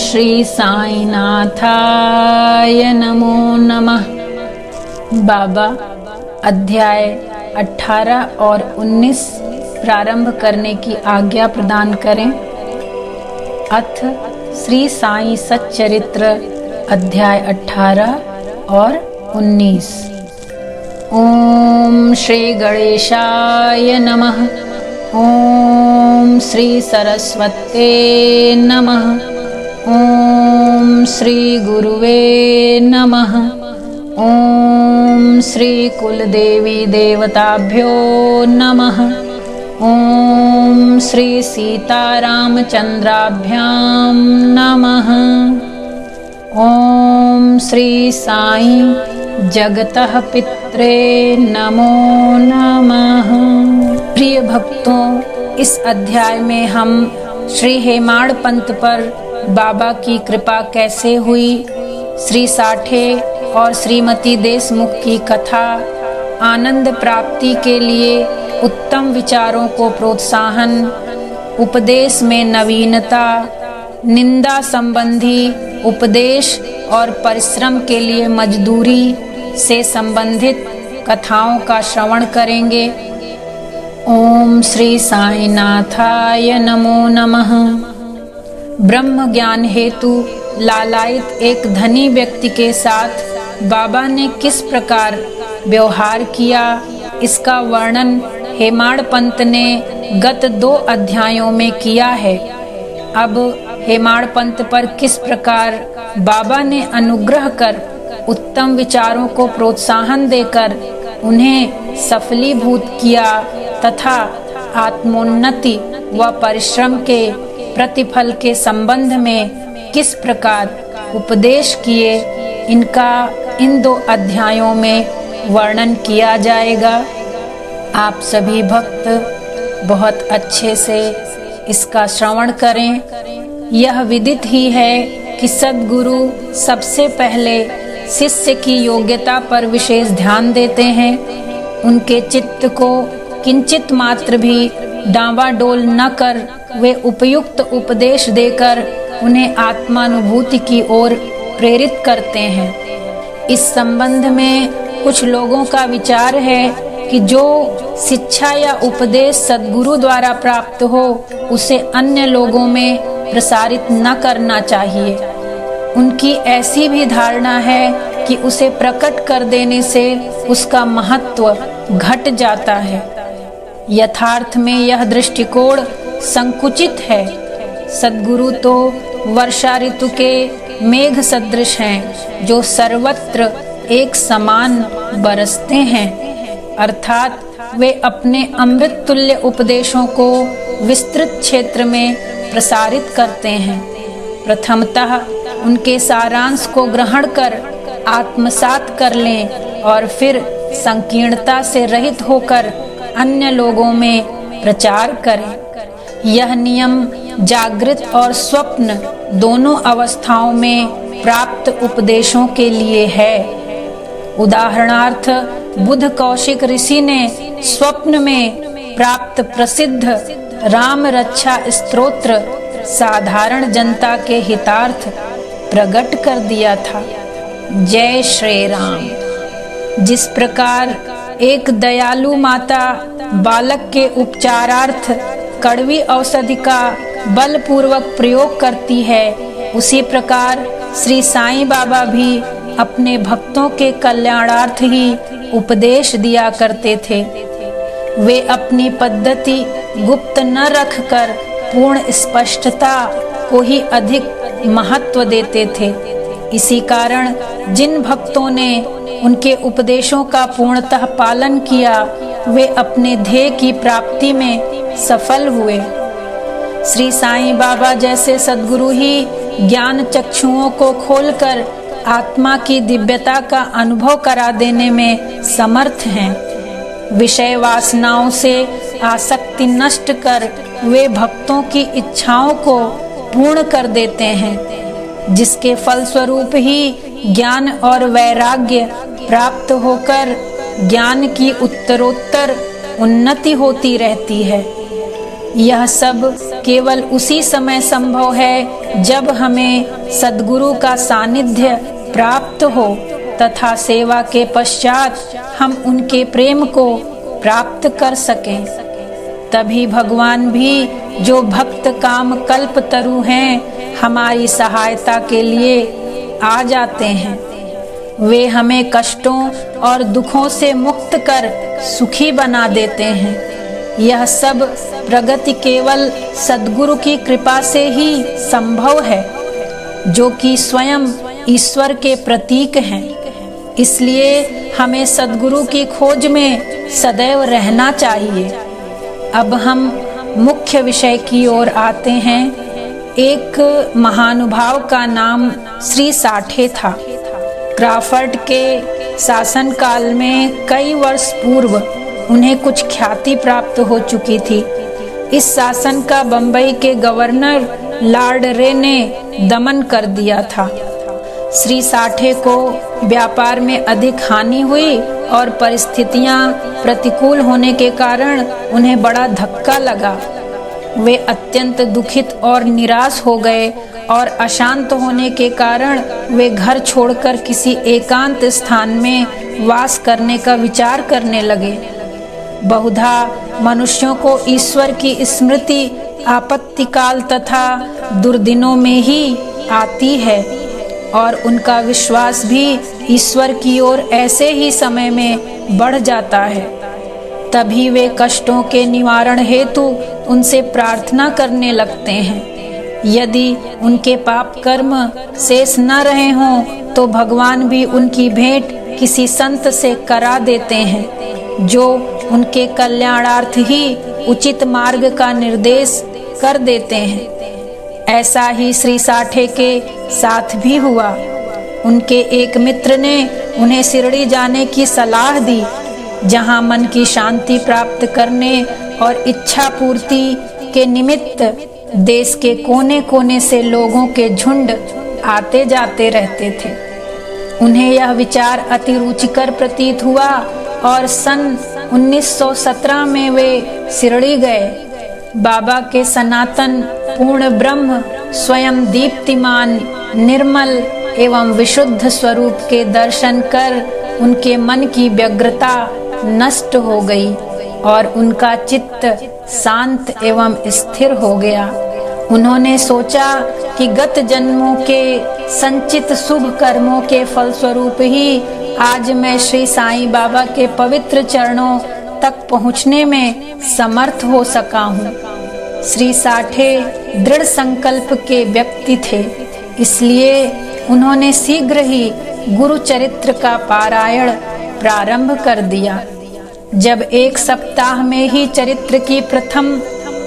श्री साईनाथाय नमो नमः। बाबा अध्याय 18 और 19 प्रारंभ करने की आज्ञा प्रदान करें। अथ श्री साई सच्चरित्र अध्याय 18 और 19। ओम श्री गणेशाय नमः। ओम श्री सरस्वते नमः। ओम श्री गुरुवे नमः। ओम श्री कुलदेवी देवताभ्यो नमः। ओम श्री सीतारामचंद्राभ्यां नमः। ओम श्री साई जगतः पित्रे नमो नमः। प्रिय भक्तों, इस अध्याय में हम श्री हेमाड़ पंत पर बाबा की कृपा कैसे हुई, श्री साठे और श्रीमती देशमुख की कथा, आनंद प्राप्ति के लिए उत्तम विचारों को प्रोत्साहन, उपदेश में नवीनता, निंदा संबंधी उपदेश और परिश्रम के लिए मजदूरी से संबंधित कथाओं का श्रवण करेंगे। ओम श्री साईनाथाय नमो नमः। ब्रह्म ज्ञान हेतु लालायित एक धनी व्यक्ति के साथ बाबा ने किस प्रकार व्यवहार किया, इसका वर्णन हेमाड़ पंत ने गत 2 अध्यायों में किया है। अब हेमाड़ पंत पर किस प्रकार बाबा ने अनुग्रह कर उत्तम विचारों को प्रोत्साहन देकर उन्हें सफलीभूत किया तथा आत्मोन्नति व परिश्रम के प्रतिफल के संबंध में किस प्रकार उपदेश किए, इनका इन 2 अध्यायों में वर्णन किया जाएगा। आप सभी भक्त बहुत अच्छे से इसका श्रवण करें। यह विदित ही है कि सद्गुरु सबसे पहले शिष्य की योग्यता पर विशेष ध्यान देते हैं। उनके चित्त को किंचित मात्र भी डांवाडोल न कर वे उपयुक्त उपदेश देकर उन्हें आत्मानुभूति की ओर प्रेरित करते हैं। इस संबंध में कुछ लोगों का विचार है कि जो शिक्षा या उपदेश सद्गुरु द्वारा प्राप्त हो उसे अन्य लोगों में प्रसारित न करना चाहिए। उनकी ऐसी भी धारणा है कि उसे प्रकट कर देने से उसका महत्व घट जाता है। यथार्थ में यह दृष्टिकोण संकुचित है। सद्गुरु तो वर्षा ऋतु के मेघ सदृश हैं, जो सर्वत्र एक समान बरसते हैं, अर्थात वे अपने अमृत तुल्य उपदेशों को विस्तृत क्षेत्र में प्रसारित करते हैं। प्रथमतः उनके सारांश को ग्रहण कर आत्मसात कर लें और फिर संकीर्णता से रहित होकर अन्य लोगों में प्रचार करें। यह नियम जागृत और स्वप्न दोनों अवस्थाओं में प्राप्त उपदेशों के लिए है। उदाहरणार्थ, बुद्ध कौशिक ऋषि ने स्वप्न में प्राप्त प्रसिद्ध राम रक्षा स्तोत्र साधारण जनता के हितार्थ प्रकट कर दिया था। जय श्री राम। जिस प्रकार एक दयालु माता बालक के उपचारार्थ कड़वी औषधि का बलपूर्वक प्रयोग करती है, उसी प्रकार श्री साईं बाबा भी अपने भक्तों के कल्याणार्थ ही उपदेश दिया करते थे। वे अपनी पद्धति गुप्त न रखकर पूर्ण स्पष्टता को ही अधिक महत्व देते थे। इसी कारण जिन भक्तों ने उनके उपदेशों का पूर्णतः पालन किया, वे अपने ध्येय की प्राप्ति में सफल हुए। श्री साईं बाबा जैसे सद्गुरु ही ज्ञान चक्षुओं को खोलकर आत्मा की दिव्यता का अनुभव करा देने में समर्थ हैं। विषय वासनाओं से आसक्ति नष्ट कर वे भक्तों की इच्छाओं को पूर्ण कर देते हैं, जिसके फलस्वरूप ही ज्ञान और वैराग्य प्राप्त होकर ज्ञान की उत्तरोत्तर उन्नति होती रहती है। यह सब केवल उसी समय संभव है जब हमें सद्गुरु का सानिध्य प्राप्त हो तथा सेवा के पश्चात हम उनके प्रेम को प्राप्त कर सकें। तभी भगवान भी, जो भक्त काम कल्प तरु हैं, हमारी सहायता के लिए आ जाते हैं। वे हमें कष्टों और दुखों से मुक्त कर सुखी बना देते हैं। यह सब प्रगति केवल सद्गुरु की कृपा से ही संभव है, जो कि स्वयं ईश्वर के प्रतीक हैं। इसलिए हमें सद्गुरु की खोज में सदैव रहना चाहिए। अब हम मुख्य विषय की ओर आते हैं। एक महानुभाव का नाम श्री साठे था। क्राफर्ड के शासन काल में कई वर्ष पूर्व उन्हें कुछ ख्याति प्राप्त हो चुकी थी। इस शासन का बंबई के गवर्नर लॉर्ड रे ने दमन कर दिया था। श्री साठे को व्यापार में अधिक हानि हुई और परिस्थितियां प्रतिकूल होने के कारण उन्हें बड़ा धक्का लगा। वे अत्यंत दुखित और निराश हो गए और अशांत होने के कारण वे घर छोड़कर किसी एकांत स्थान में वास करने का विचार करने लगे। बहुधा मनुष्यों को ईश्वर की स्मृति आपत्तिकाल तथा दुर्दिनों में ही आती है और उनका विश्वास भी ईश्वर की ओर ऐसे ही समय में बढ़ जाता है। तभी वे कष्टों के निवारण हेतु उनसे प्रार्थना करने लगते हैं। यदि उनके पाप कर्म शेष न रहे हों तो भगवान भी उनकी भेंट किसी संत से करा देते हैं, जो उनके कल्याणार्थ ही उचित मार्ग का निर्देश कर देते हैं। ऐसा ही श्री साठे के साथ भी हुआ। उनके एक मित्र ने उन्हें शिरडी जाने की सलाह दी, जहां मन की शांति प्राप्त करने और इच्छा पूर्ति के निमित्त देश के कोने कोने से लोगों के झुंड आते जाते रहते थे। उन्हें यह विचार अति रुचिकर प्रतीत हुआ और सन 1917 में वे शिरडी गए। बाबा के सनातन पूर्ण ब्रह्म स्वयं दीप्तिमान निर्मल एवं विशुद्ध स्वरूप के दर्शन कर उनके मन की व्यग्रता नष्ट हो गई और उनका चित्त शांत एवं स्थिर हो गया। उन्होंने सोचा कि गत जन्मों के संचित शुभ कर्मों के फलस्वरूप ही आज मैं श्री साईं बाबा के पवित्र चरणों तक पहुँचने में समर्थ हो सका हूँ। श्री साठे दृढ़ संकल्प के व्यक्ति थे, इसलिए उन्होंने शीघ्र ही गुरु चरित्र का पारायण प्रारंभ कर दिया। जब एक सप्ताह में ही चरित्र की प्रथम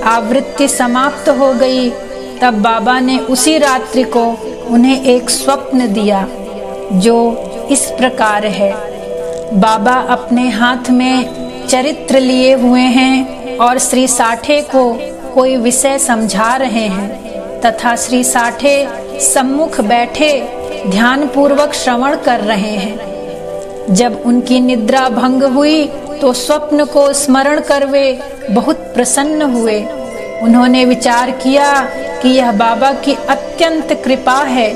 आवृत्ति समाप्त हो गई, तब बाबा ने उसी रात्रि को उन्हें एक स्वप्न दिया, जो इस प्रकार है। बाबा अपने हाथ में चरित्र लिए हुए हैं और श्री साठे को कोई विषय समझा रहे हैं तथा श्री साठे सम्मुख बैठे ध्यान पूर्वक श्रवण कर रहे हैं। जब उनकी निद्रा भंग हुई तो स्वप्न को स्मरण कर वे बहुत प्रसन्न हुए। उन्होंने विचार किया कि यह बाबा की अत्यंत कृपा है,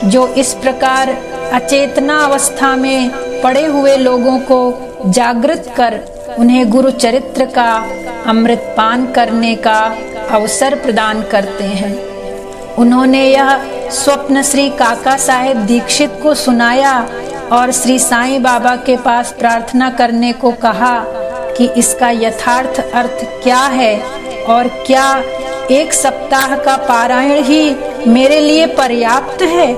जो इस प्रकार अचेतना अवस्था में पड़े हुए लोगों को जागृत कर उन्हें गुरु चरित्र का अमृतपान करने का अवसर प्रदान करते हैं। उन्होंने यह स्वप्न श्री काका साहेब दीक्षित को सुनाया और श्री साईं बाबा के पास प्रार्थना करने को कहा कि इसका यथार्थ अर्थ क्या है और क्या एक सप्ताह का पारायण ही मेरे लिए पर्याप्त है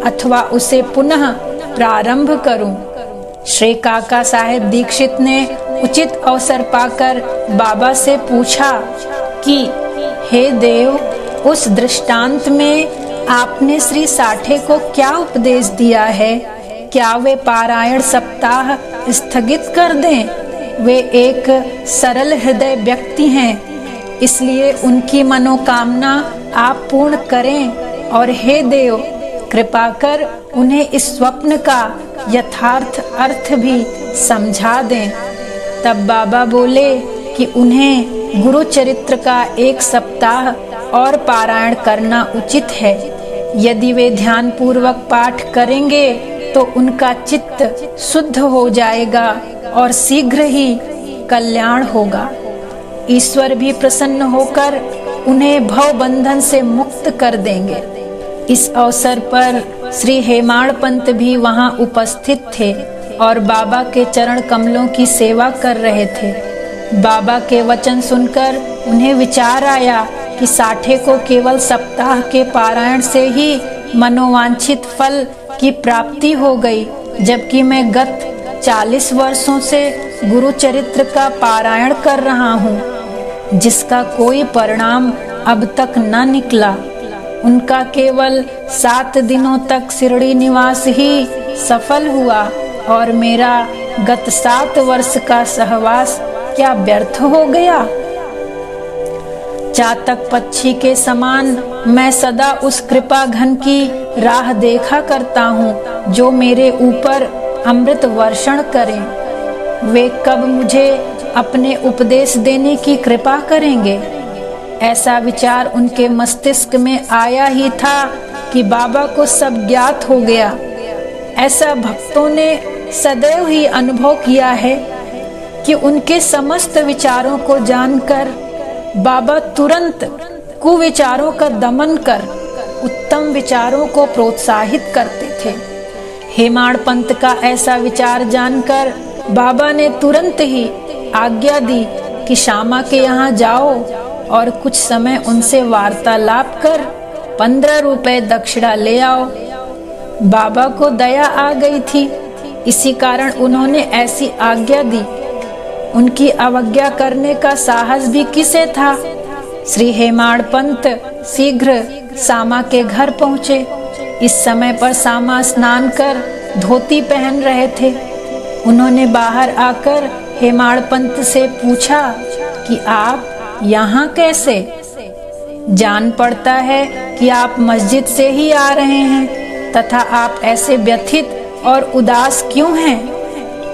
अथवा उसे पुनः प्रारंभ करूं। श्री काका साहेब दीक्षित ने उचित अवसर पाकर बाबा से पूछा कि हे देव, उस दृष्टांत में आपने श्री साठे को क्या उपदेश दिया है? क्या वे पारायण सप्ताह स्थगित कर दें? वे एक सरल हृदय व्यक्ति हैं, इसलिए उनकी मनोकामना आप पूर्ण करें और हे देव, कृपा कर उन्हें इस स्वप्न का यथार्थ अर्थ भी समझा दें। तब बाबा बोले कि उन्हें गुरु चरित्र का 1 सप्ताह और पारायण करना उचित है। यदि वे ध्यान पूर्वक पाठ करेंगे तो उनका चित्त शुद्ध हो जाएगा और शीघ्र ही कल्याण होगा। ईश्वर भी प्रसन्न होकर उन्हें भव बंधन से मुक्त कर देंगे। इस अवसर पर श्री हेमाड़ पंत भी वहां उपस्थित थे और बाबा के चरण कमलों की सेवा कर रहे थे। बाबा के वचन सुनकर उन्हें विचार आया कि साठे को केवल सप्ताह के पारायण से ही मनोवांछित फल की प्राप्ति हो गई, जबकि मैं गत 40 वर्षों से गुरु चरित्र का पारायण कर रहा हूँ, जिसका कोई परिणाम अब तक न निकला। उनका केवल 7 दिनों तक शिरडी निवास ही सफल हुआ और मेरा गत 7 वर्ष का सहवास क्या व्यर्थ हो गया। चातक पक्षी के समान मैं सदा उस कृपा घन की राह देखा करता हूँ जो मेरे ऊपर अमृत वर्षण करें। वे कब मुझे अपने उपदेश देने की कृपा करेंगे। ऐसा विचार उनके मस्तिष्क में आया ही था कि बाबा को सब ज्ञात हो गया। ऐसा भक्तों ने सदैव ही अनुभव किया है कि उनके समस्त विचारों को जानकर बाबा तुरंत कुविचारों का दमन कर उत्तम विचारों को प्रोत्साहित करते थे। हेमाड़ पंत का ऐसा विचार जानकर बाबा ने तुरंत ही आज्ञा दी कि श्यामा के यहाँ जाओ और कुछ समय उनसे वार्तालाप कर 15 रुपए दक्षिणा ले आओ। बाबा को दया आ गई थी, इसी कारण उन्होंने ऐसी आज्ञा दी। उनकी अवज्ञा करने का साहस भी किसे था। श्री हेमाड़ पंत शीघ्र श्यामा के घर पहुँचे। इस समय पर श्यामा स्नान कर धोती पहन रहे थे। उन्होंने बाहर आकर हेमाड़ पंत से पूछा कि आप यहाँ कैसे? जान पड़ता है कि आप मस्जिद से ही आ रहे हैं, तथा आप ऐसे व्यथित और उदास क्यों हैं?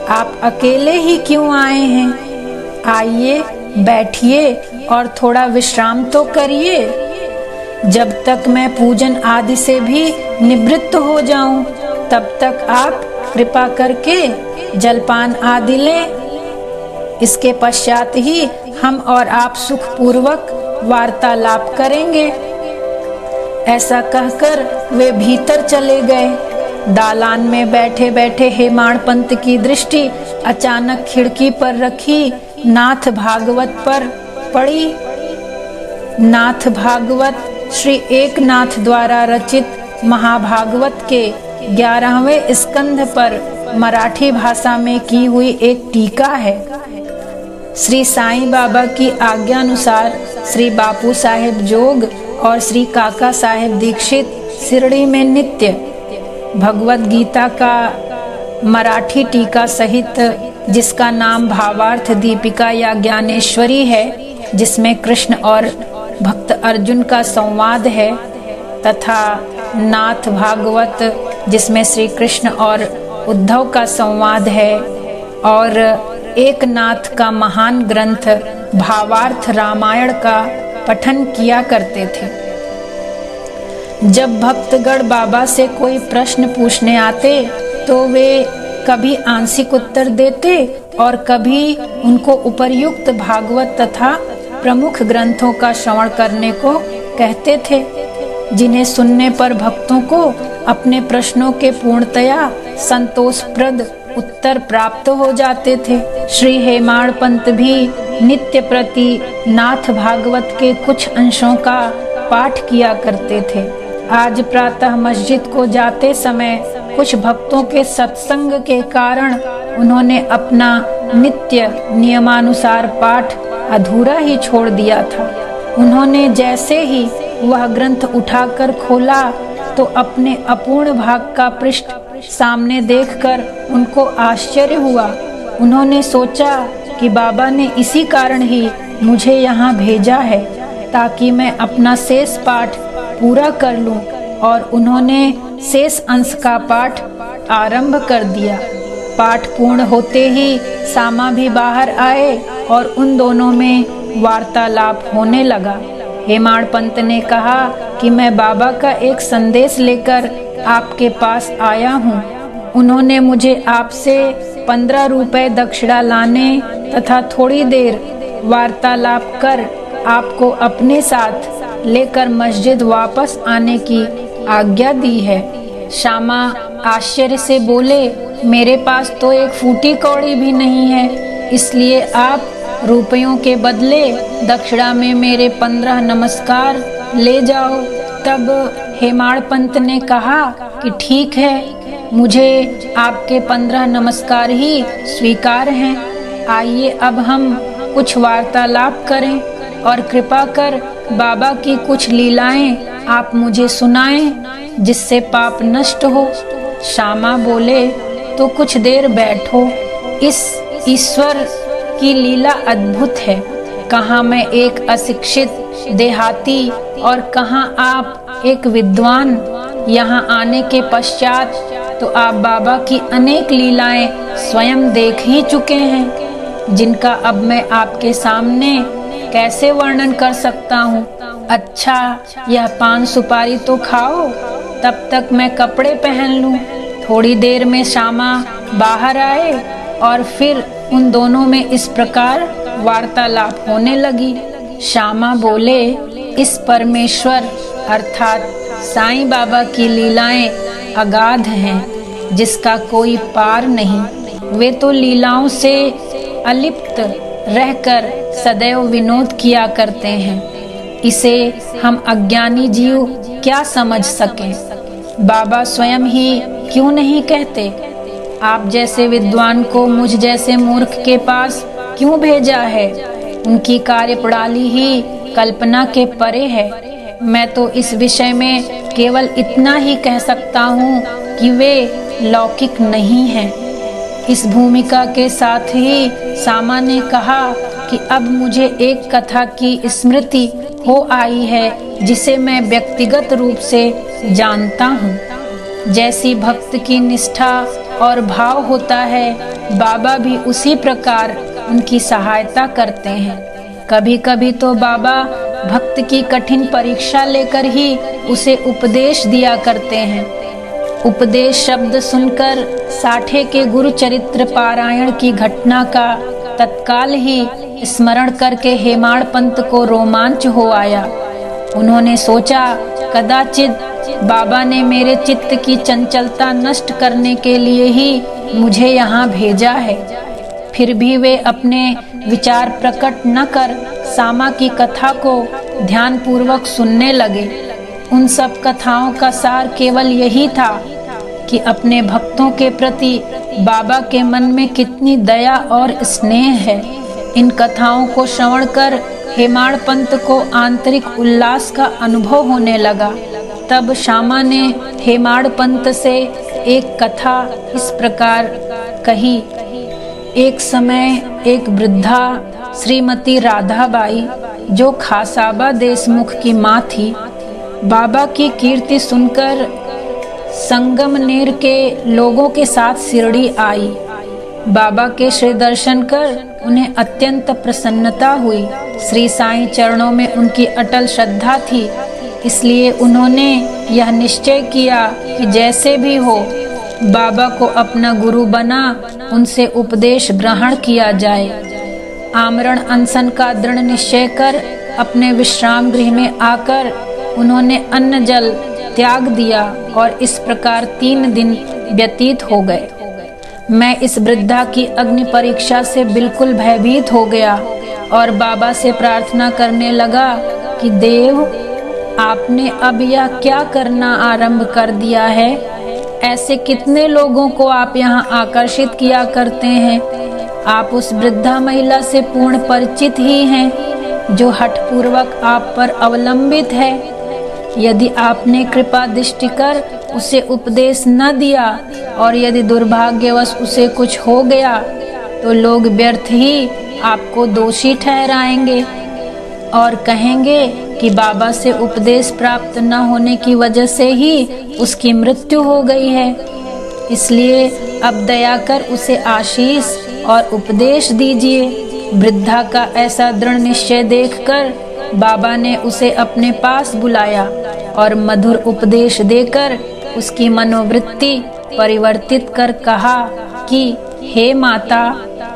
आप अकेले ही क्यों आए हैं? आइए, बैठिए और थोड़ा विश्राम तो करिए, जब तक मैं पूजन आदि से भी निवृत्त हो जाऊं, तब तक आप कृपा करके जलपान आदि लें। इसके पश्चात ही हम और आप सुखपूर्वक वार्तालाप करेंगे। ऐसा कहकर वे भीतर चले गए। दालान में बैठे बैठे हेमाड़ पंत की दृष्टि अचानक खिड़की पर रखी नाथ भागवत पर पड़ी। नाथ भागवत श्री एकनाथ द्वारा रचित महाभागवत के 11वें स्कंध पर मराठी भाषा में की हुई एक टीका है। श्री साईं बाबा की आज्ञानुसार श्री बापू साहेब जोग और श्री काका साहेब दीक्षित शिरडी में नित्य भगवत गीता का मराठी टीका सहित, जिसका नाम भावार्थ दीपिका या ज्ञानेश्वरी है, जिसमें कृष्ण और भक्त अर्जुन का संवाद है, तथा नाथ भागवत जिसमें श्री कृष्ण और उद्धव का संवाद है, और एक नाथ का महान ग्रंथ भावार्थ रामायण का पठन किया करते थे। जब भक्तगण बाबा से कोई प्रश्न पूछने आते तो वे कभी आंशिक उत्तर देते और कभी उनको उपर्युक्त भागवत तथा प्रमुख ग्रंथों का श्रवण करने को कहते थे, जिन्हें सुनने पर भक्तों को अपने प्रश्नों के पूर्णतया संतोषप्रद उत्तर प्राप्त हो जाते थे। श्री हेमाड़ पंत भी नित्य प्रति नाथ भागवत के कुछ अंशों का पाठ किया करते थे। आज प्रातः मस्जिद को जाते समय कुछ भक्तों के सत्संग के कारण उन्होंने अपना नित्य नियमानुसार पाठ अधूरा ही छोड़ दिया था। उन्होंने जैसे ही वह ग्रंथ उठाकर खोला तो अपने अपूर्ण भाग का पृष्ठ सामने देखकर उनको आश्चर्य हुआ। उन्होंने सोचा कि बाबा ने इसी कारण ही मुझे यहाँ भेजा है, ताकि मैं अपना शेष पाठ पूरा कर लूं, और उन्होंने शेष अंश का पाठ आरंभ कर दिया। पाठ पूर्ण होते ही श्यामा भी बाहर आए और उन दोनों में वार्तालाप होने लगा। हेमाड़ पंत ने कहा कि मैं बाबा का एक संदेश लेकर आपके पास आया हूँ। उन्होंने मुझे आपसे 15 रुपए दक्षिणा लाने तथा थोड़ी देर वार्तालाप कर आपको अपने साथ लेकर मस्जिद वापस आने की आज्ञा दी है। श्यामा आश्चर्य से बोले, मेरे पास तो एक फूटी कौड़ी भी नहीं है, इसलिए आप रुपयों के बदले दक्षिणा में मेरे 15 नमस्कार ले जाओ। तब हेमाड़ पंत ने कहा कि ठीक है, मुझे आपके 15 नमस्कार ही स्वीकार हैं। आइए अब हम कुछ वार्तालाप करें और कृपा कर बाबा की कुछ लीलाएं आप मुझे सुनाएं जिससे पाप नष्ट हो। श्यामा बोले, तो कुछ देर बैठो। इस ईश्वर की लीला अद्भुत है। कहाँ मैं एक अशिक्षित देहाती और कहाँ आप एक विद्वान। यहाँ आने के पश्चात तो आप बाबा की अनेक लीलाएं स्वयं देख ही चुके हैं, जिनका अब मैं आपके सामने कैसे वर्णन कर सकता हूँ। अच्छा, यह पान सुपारी तो खाओ, तब तक मैं कपड़े पहन लूँ। थोड़ी देर में श्यामा बाहर आए और फिर उन दोनों में इस प्रकार वार्तालाप होने लगी। श्यामा बोले, इस परमेश्वर अर्थात साईं बाबा की लीलाएं अगाध हैं, जिसका कोई पार नहीं। वे तो लीलाओं से अलिप्त रहकर सदैव विनोद किया करते हैं। इसे हम अज्ञानी जीव क्या समझ सकें। बाबा स्वयं ही क्यों नहीं कहते, आप जैसे विद्वान को मुझ जैसे मूर्ख के पास क्यों भेजा है। उनकी कार्यप्रणाली ही कल्पना के परे है। मैं तो इस विषय में केवल इतना ही कह सकता हूँ कि वे लौकिक नहीं हैं। इस भूमिका के साथ ही श्यामा ने कहा कि अब मुझे एक कथा की स्मृति हो आई है, जिसे मैं व्यक्तिगत रूप से जानता हूँ। जैसी भक्त की निष्ठा और भाव होता है, बाबा भी उसी प्रकार उनकी सहायता करते हैं। कभी कभी तो बाबा भक्त की कठिन परीक्षा लेकर ही उसे उपदेश दिया करते हैं। उपदेश शब्द सुनकर साठे के गुरु चरित्र पारायण की घटना का तत्काल ही स्मरण करके हेमाड़ पंत को रोमांच हो आया। उन्होंने सोचा, कदाचित बाबा ने मेरे चित्त की चंचलता नष्ट करने के लिए ही मुझे यहाँ भेजा है। फिर भी वे अपने विचार प्रकट न कर श्यामा की कथा को ध्यानपूर्वक सुनने लगे। उन सब कथाओं का सार केवल यही था कि अपने भक्तों के प्रति बाबा के मन में कितनी दया और स्नेह है। इन कथाओं को श्रवण कर हेमाड़ पंत को आंतरिक उल्लास का अनुभव होने लगा। तब श्यामा ने हेमाड़ पंत से एक कथा इस प्रकार कही। एक समय एक वृद्धा श्रीमती राधाबाई, जो खासाबा देशमुख की माँ थी, बाबा की कीर्ति सुनकर संगमनेर के लोगों के साथ शिरडी आई। बाबा के श्री दर्शन कर उन्हें अत्यंत प्रसन्नता हुई। श्री साईं चरणों में उनकी अटल श्रद्धा थी, इसलिए उन्होंने यह निश्चय किया कि जैसे भी हो बाबा को अपना गुरु बना उनसे उपदेश ग्रहण किया जाए। आमरण अनशन का दृढ़ निश्चय कर अपने विश्राम गृह में आकर उन्होंने अन्न जल त्याग दिया और इस प्रकार 3 दिन व्यतीत हो गए। मैं इस वृद्धा की अग्नि परीक्षा से बिल्कुल भयभीत हो गया और बाबा से प्रार्थना करने लगा कि देव, आपने अब यह क्या करना आरंभ कर दिया है। ऐसे कितने लोगों को आप यहाँ आकर्षित किया करते हैं। आप उस वृद्धा महिला से पूर्ण परिचित ही हैं, जो हठपूर्वक आप पर अवलंबित है। यदि आपने कृपा दृष्टि कर उसे उपदेश न दिया और यदि दुर्भाग्यवश उसे कुछ हो गया, तो लोग व्यर्थ ही आपको दोषी ठहराएंगे और कहेंगे कि बाबा से उपदेश प्राप्त न होने की वजह से ही उसकी मृत्यु हो गई है। इसलिए अब दया कर उसे आशीष और उपदेश दीजिए। वृद्धा का ऐसा दृढ़ निश्चय देखकर बाबा ने उसे अपने पास बुलाया और मधुर उपदेश देकर उसकी मनोवृत्ति परिवर्तित कर कहा कि हे माता,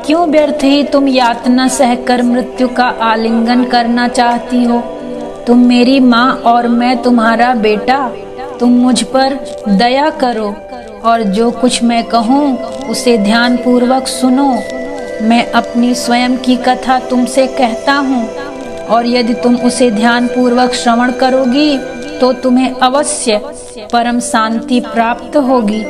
क्यों व्यर्थ ही तुम यातना सहकर मृत्यु का आलिंगन करना चाहती हो। तुम मेरी माँ और मैं तुम्हारा बेटा। तुम मुझ पर दया करो और जो कुछ मैं कहूँ उसे ध्यान पूर्वक सुनो। मैं अपनी स्वयं की कथा तुमसे कहता हूँ और यदि तुम उसे ध्यान पूर्वक श्रवण करोगी तो तुम्हें अवश्य परम शांति प्राप्त होगी।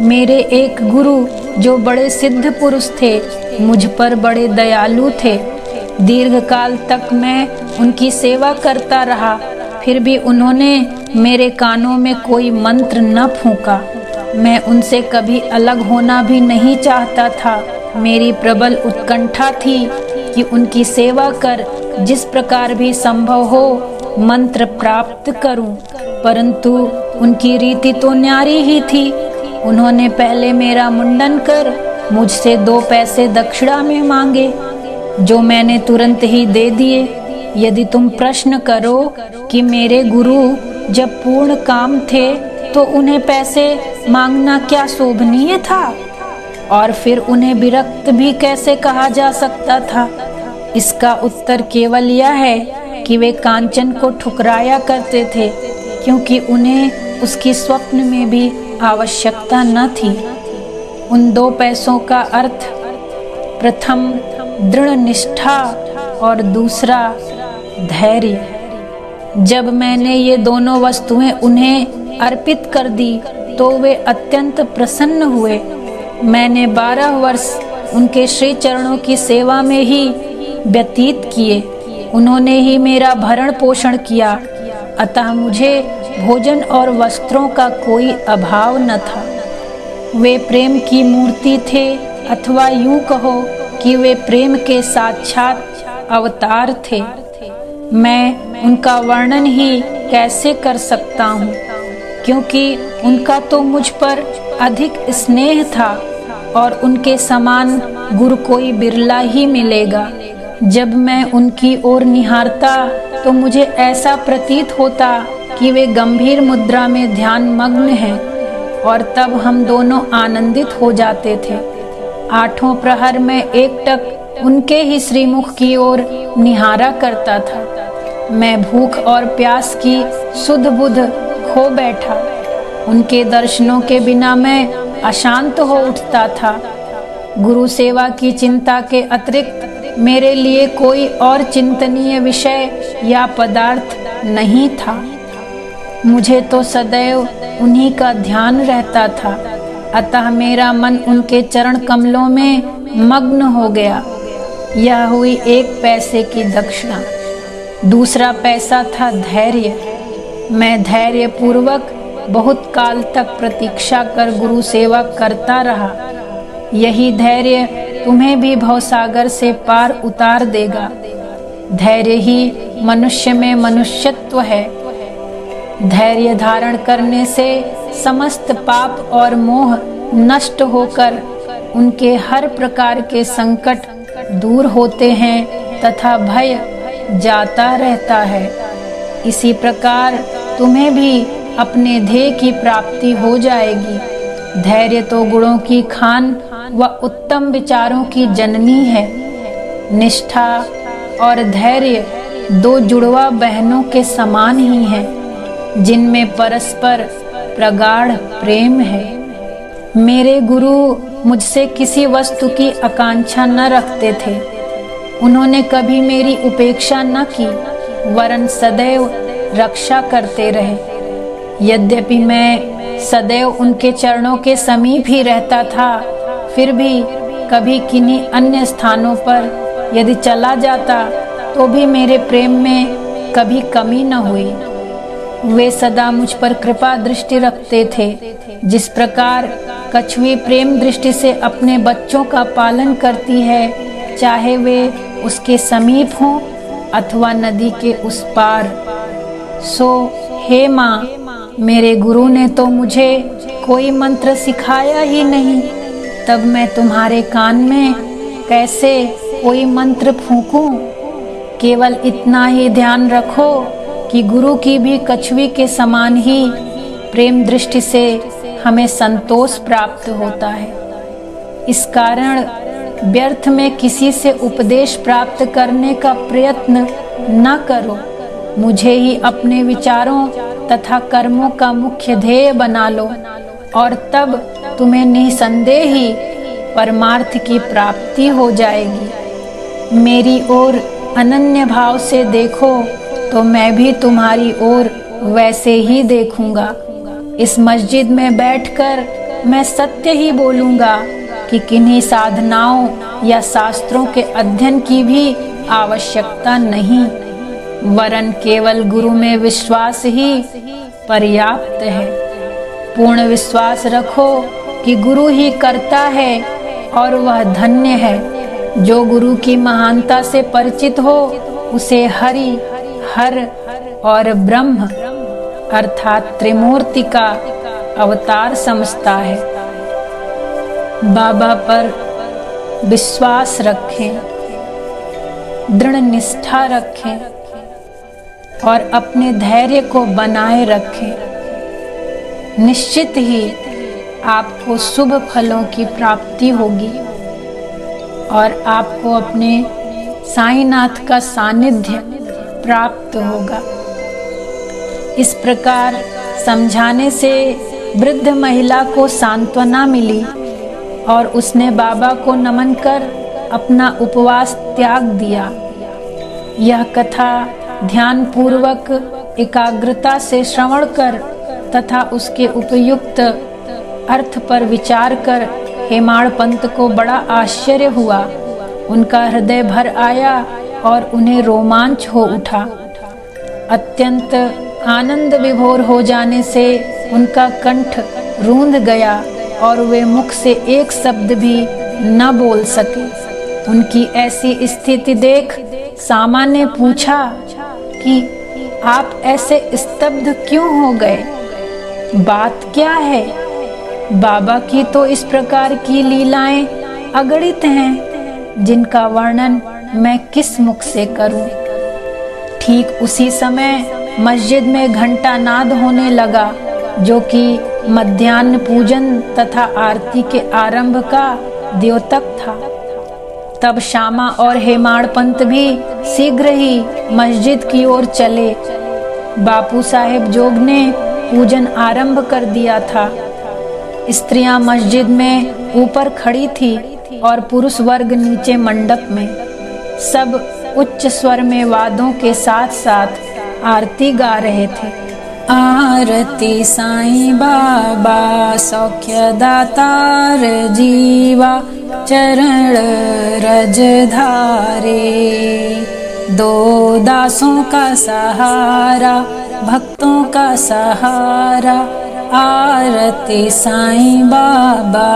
मेरे एक गुरु जो बड़े सिद्ध पुरुष थे, मुझ पर बड़े दयालु थे। दीर्घ काल तक मैं उनकी सेवा करता रहा, फिर भी उन्होंने मेरे कानों में कोई मंत्र न फूंका। मैं उनसे कभी अलग होना भी नहीं चाहता था। मेरी प्रबल उत्कंठा थी कि उनकी सेवा कर जिस प्रकार भी संभव हो मंत्र प्राप्त करूं, परंतु उनकी रीति तो न्यारी ही थी। उन्होंने पहले मेरा मुंडन कर मुझसे 2 पैसे दक्षिणा में मांगे, जो मैंने तुरंत ही दे दिए। यदि तुम प्रश्न करो कि मेरे गुरु जब पूर्ण काम थे तो उन्हें पैसे मांगना क्या शोभनीय था, और फिर उन्हें विरक्त भी कैसे कहा जा सकता था? इसका उत्तर केवल यह है कि वे कांचन को ठुकराया करते थे, क्योंकि उन्हें उसकी स्वप्न में भी आवश्यकता न थी। उन 2 पैसों का अर्थ प्रथम दृढ़ निष्ठा और दूसरा धैर्य। जब मैंने ये दोनों वस्तुएं उन्हें अर्पित कर दी तो वे अत्यंत प्रसन्न हुए। मैंने 12 वर्ष उनके श्री चरणों की सेवा में ही व्यतीत किए। उन्होंने ही मेरा भरण पोषण किया, अतः मुझे भोजन और वस्त्रों का कोई अभाव न था। वे प्रेम की मूर्ति थे, अथवा यूं कहो कि वे प्रेम के साक्षात अवतार थे। मैं उनका वर्णन ही कैसे कर सकता हूँ, क्योंकि उनका तो मुझ पर अधिक स्नेह था और उनके समान गुरु कोई बिरला ही मिलेगा। जब मैं उनकी ओर निहारता तो मुझे ऐसा प्रतीत होता कि वे गंभीर मुद्रा में ध्यान मग्न हैं, और तब हम दोनों आनंदित हो जाते थे। 8 प्रहर में एकटक उनके ही श्रीमुख की ओर निहारा करता था। मैं भूख और प्यास की सुध बुध खो बैठा। उनके दर्शनों के बिना मैं अशांत हो उठता था। गुरु सेवा की चिंता के अतिरिक्त मेरे लिए कोई और चिंतनीय विषय या पदार्थ नहीं था। मुझे तो सदैव उन्हीं का ध्यान रहता था, अतः मेरा मन उनके चरण कमलों में मग्न हो गया। यह हुई 1 पैसे की दक्षिणा। दूसरा पैसा था धैर्य। मैं धैर्य पूर्वक बहुत काल तक प्रतीक्षा कर गुरु सेवा करता रहा। यही धैर्य तुम्हें भी भवसागर से पार उतार देगा। धैर्य ही मनुष्य में मनुष्यत्व है। धैर्य धारण करने से समस्त पाप और मोह नष्ट होकर उनके हर प्रकार के संकट दूर होते हैं तथा भय जाता रहता है। इसी प्रकार तुम्हें भी अपने ध्येय की प्राप्ति हो जाएगी। धैर्य तो गुणों की खान व उत्तम विचारों की जननी है। निष्ठा और धैर्य 2 जुड़वा बहनों के समान ही हैं, जिनमें परस्पर प्रगाढ़ प्रेम है। मेरे गुरु मुझसे किसी वस्तु की आकांक्षा न रखते थे। उन्होंने कभी मेरी उपेक्षा न की, वरन सदैव रक्षा करते रहे। यद्यपि मैं सदैव उनके चरणों के समीप ही रहता था, फिर भी कभी किन्हीं अन्य स्थानों पर यदि चला जाता तो भी मेरे प्रेम में कभी कमी न हुई। वे सदा मुझ पर कृपा दृष्टि रखते थे। जिस प्रकार कछुई प्रेम दृष्टि से अपने बच्चों का पालन करती है, चाहे वे उसके समीप हों अथवा नदी के उस पार। सो हे माँ, मेरे गुरु ने तो मुझे कोई मंत्र सिखाया ही नहीं, तब मैं तुम्हारे कान में कैसे कोई मंत्र फूंकूं? केवल इतना ही ध्यान रखो कि गुरु की भी कछुई के समान ही प्रेम दृष्टि से हमें संतोष प्राप्त होता है। इस कारण व्यर्थ में किसी से उपदेश प्राप्त करने का प्रयत्न न करो। मुझे ही अपने विचारों तथा कर्मों का मुख्य ध्येय बना लो और तब तुम्हें निसंदेह ही परमार्थ की प्राप्ति हो जाएगी। मेरी ओर अनन्य भाव से देखो तो मैं भी तुम्हारी ओर वैसे ही देखूंगा। इस मस्जिद में बैठकर मैं सत्य ही बोलूंगा कि किन्हीं साधनाओं या शास्त्रों के अध्ययन की भी आवश्यकता नहीं, वरन केवल गुरु में विश्वास ही पर्याप्त है। पूर्ण विश्वास रखो कि गुरु ही करता है और वह धन्य है। जो गुरु की महानता से परिचित हो उसे हरि, हर और ब्रह्म अर्थात त्रिमूर्ति का अवतार समझता है। बाबा पर विश्वास रखें, दृढ़ निष्ठा रखें और अपने धैर्य को बनाए रखें। निश्चित ही आपको शुभ फलों की प्राप्ति होगी और आपको अपने साईनाथ का सानिध्य प्राप्त होगा। इस प्रकार समझाने से वृद्ध महिला को सांत्वना मिली और उसने बाबा को नमन कर अपना उपवास त्याग दिया। यह कथा ध्यान पूर्वक एकाग्रता से श्रवण कर तथा उसके उपयुक्त अर्थ पर विचार कर हेमाड़ पंत को बड़ा आश्चर्य हुआ। उनका हृदय भर आया और उन्हें रोमांच हो उठा। अत्यंत आनंद विभोर हो जाने से उनका कंठ रूंध गया और वे मुख से एक शब्द भी न बोल सके। उनकी ऐसी स्थिति देख सामा ने पूछा कि आप ऐसे स्तब्ध क्यों हो गए, बात क्या है? बाबा की तो इस प्रकार की लीलाएं अगणित हैं, जिनका वर्णन मैं किस मुख से करूं। ठीक उसी समय मस्जिद में घंटा नाद होने लगा, जो कि मध्याह्न पूजन तथा आरती के आरंभ का द्योतक था। तब श्यामा और हेमाड़ पंत भी शीघ्र ही मस्जिद की ओर चले। बापू साहेब जोग ने पूजन आरंभ कर दिया था। स्त्रियां मस्जिद में ऊपर खड़ी थी और पुरुष वर्ग नीचे मंडप में। सब उच्च स्वर में वादों के साथ साथ आरती गा रहे थे। आरती साईं बाबा सौख्य दातार जीवा, चरण रज धारे। दो दासों का सहारा, भक्तों का सहारा, आरती साईं बाबा।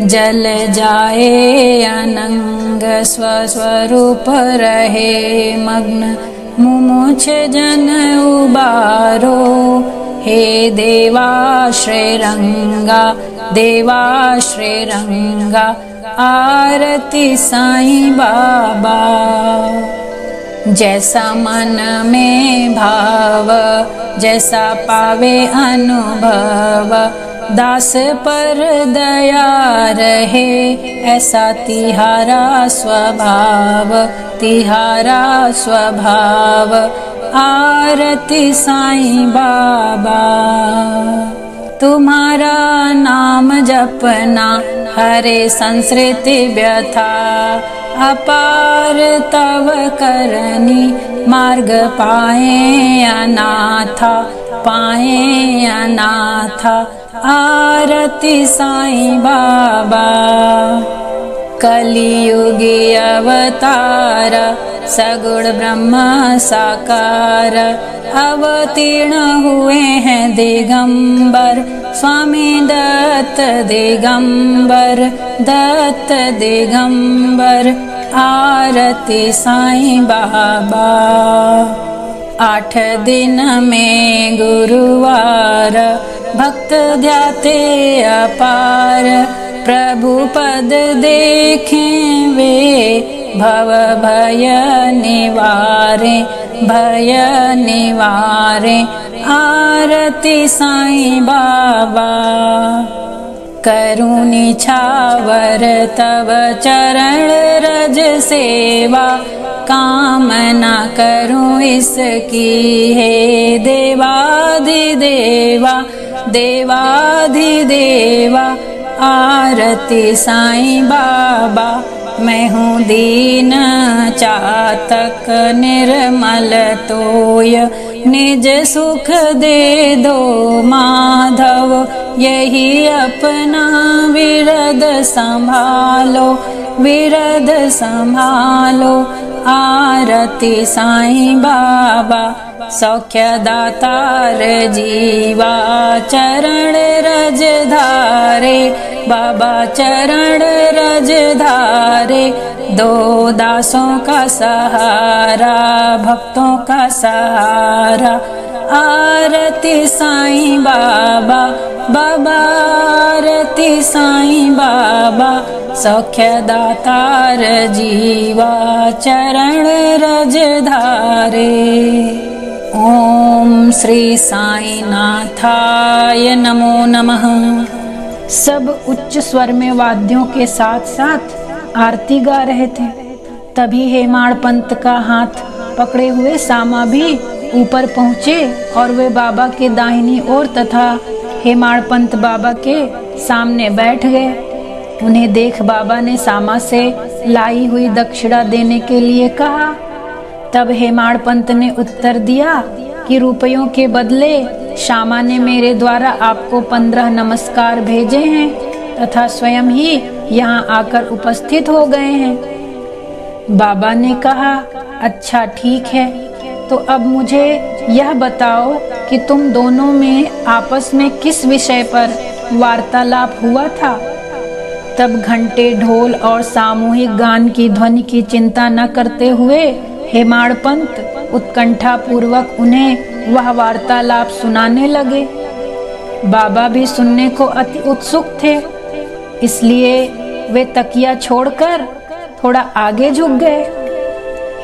जल जाए अनंग स्वस्वरूप रहे मग्न, मुमुक्ष जन उबारो। हे देवाश्रय रंगा, देवाश्रय रंगा, आरती साईं बाबा। जैसा मन में भाव, जैसा पावे अनुभव, दास पर दया रहे, ऐसा तिहारा स्वभाव, तिहारा स्वभाव, आरती साईं बाबा। तुम्हारा नाम जपना हरे संस्कृति व्यथा, अपार तव करनी मार्ग पाए अनाथा, पाए अनाथा, आरती साईं बाबा। कलियुगी अवतार, सगुण ब्रह्म साकार, अवतीर्ण हुए हैं दिगंबर, स्वामी दत्त दिगंबर, दत्त दिगंबर, आरती साईं बाबा। 8 दिन में गुरुवार, भक्त ध्याते अपार, प्रभु पद देखें वे भव भय निवारे, भय निवारे। आरती साईं बाबा। करूं निछावर तव चरण रज सेवा, कामना करूं इसकी हे देवाधिदेवा, देवाधिदेवा। आरती साईं बाबा। मैं हूँ दीन चातक निर्मल तोय, निज सुख दे दो माधव, यही अपना विरद संभालो, विरद संभालो। आरती साईं बाबा। सौख्य दातार जीवा चरण रज धारे, बाबा चरण रज धारे। दो दासों का सहारा, भक्तों का सहारा। आरती साईं बाबा, बाबा आरती साईं बाबा। सौख्य दातार जीवा चरण रज धारे। ओम श्री साईं नाथाय नमो नमः। सब उच्च स्वर में वाद्यों के साथ साथ आरती गा रहे थे। तभी हेमाड़ पंत का हाथ पकड़े हुए सामा भी ऊपर पहुँचे और वे बाबा के दाहिनी ओर तथा हेमाड़ पंत बाबा के सामने बैठ गए। उन्हें देख बाबा ने सामा से लाई हुई दक्षिणा देने के लिए कहा। तब हेमाड़ पंत ने उत्तर दिया कि रुपयों के बदले श्यामा ने मेरे द्वारा आपको 15 नमस्कार भेजे हैं तथा स्वयं ही यहाँ आकर उपस्थित हो गए हैं। बाबा ने कहा, अच्छा ठीक है, तो अब मुझे यह बताओ कि तुम दोनों में आपस में किस विषय पर वार्तालाप हुआ था। तब घंटे, ढोल और सामूहिक गान की ध्वनि की चिंता न करते हुए हेमाड़ पंत उत्कंठा पूर्वक उन्हें वह वार्तालाप सुनाने लगे। बाबा भी सुनने को अति उत्सुक थे, इसलिए वे तकिया छोड़कर थोड़ा आगे झुक गए।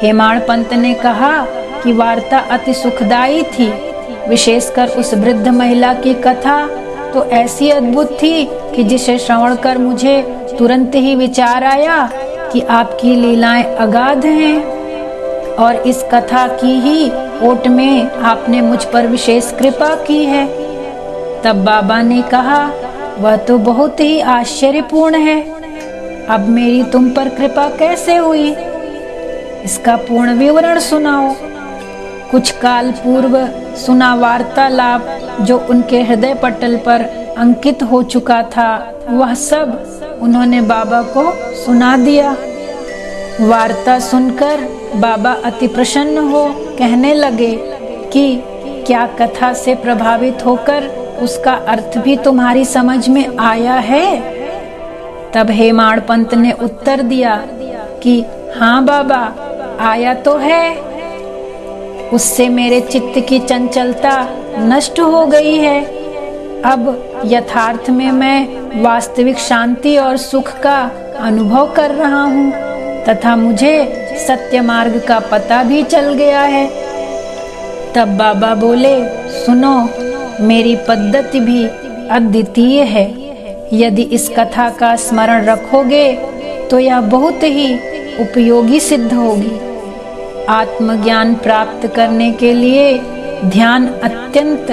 हेमाड़ पंत ने कहा कि वार्ता अति सुखदायी थी। विशेषकर उस वृद्ध महिला की कथा तो ऐसी अद्भुत थी कि जिसे श्रवण कर मुझे तुरंत ही विचार आया कि आपकी लीलाएं अगाध हैं और इस कथा की ही ओट में आपने मुझ पर विशेष कृपा की है। तब बाबा ने कहा, वह तो बहुत ही आश्चर्यपूर्ण है। अब मेरी तुम पर कृपा कैसे हुई, इसका पूर्ण विवरण सुनाओ। कुछ काल पूर्व सुना वार्तालाप जो उनके हृदय पटल पर अंकित हो चुका था, वह सब उन्होंने बाबा को सुना दिया। वार्ता सुनकर बाबा अति प्रसन्न हो कहने लगे कि क्या कथा से प्रभावित होकर उसका अर्थ भी तुम्हारी समझ में आया है। तब हेमाड़ पंत ने उत्तर दिया कि हाँ बाबा, आया तो है। उससे मेरे चित्त की चंचलता नष्ट हो गई है। अब यथार्थ में मैं वास्तविक शांति और सुख का अनुभव कर रहा हूँ तथा मुझे सत्य मार्ग का पता भी चल गया है। तब बाबा बोले, सुनो, मेरी पद्धति भी अद्वितीय है। यदि इस कथा का स्मरण रखोगे तो यह बहुत ही उपयोगी सिद्ध होगी। आत्मज्ञान प्राप्त करने के लिए ध्यान अत्यंत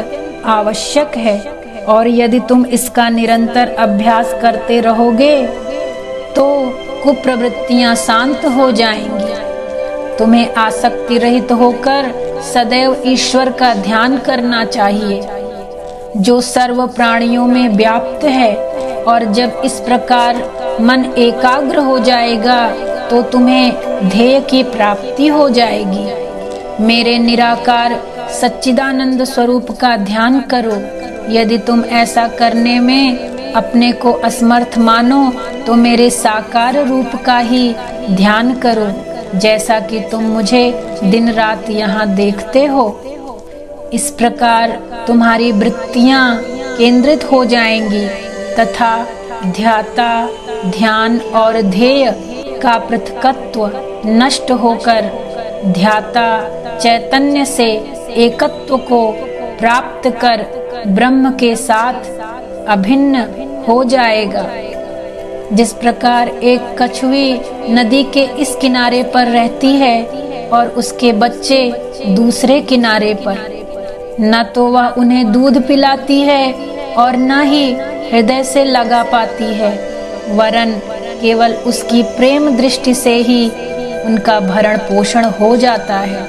आवश्यक है और यदि तुम इसका निरंतर अभ्यास करते रहोगे तो कुप्रवृत्तियां शांत हो जाएंगी। तुम्हें आसक्ति रहित होकर सदैव ईश्वर का ध्यान करना चाहिए जो सर्व प्राणियों में व्याप्त है। और जब इस प्रकार मन एकाग्र हो जाएगा तो तुम्हें ध्येय की प्राप्ति हो जाएगी। मेरे निराकार सच्चिदानंद स्वरूप का ध्यान करो। यदि तुम ऐसा करने में अपने को असमर्थ मानो तो मेरे साकार रूप का ही ध्यान करो, जैसा कि तुम मुझे दिन रात यहाँ देखते हो। इस प्रकार तुम्हारी वृत्तियाँ केंद्रित हो जाएंगी तथा ध्याता, ध्यान और ध्येय का पृथकत्व नष्ट होकर ध्याता चैतन्य से एकत्व को प्राप्त कर ब्रह्म के साथ अभिन्न हो जाएगा। जिस प्रकार एक कछुई नदी के इस किनारे पर रहती है और उसके बच्चे दूसरे किनारे पर, न तो वह उन्हें दूध पिलाती है और न ही हृदय से लगा पाती है, वरन केवल उसकी प्रेम दृष्टि से ही उनका भरण पोषण हो जाता है।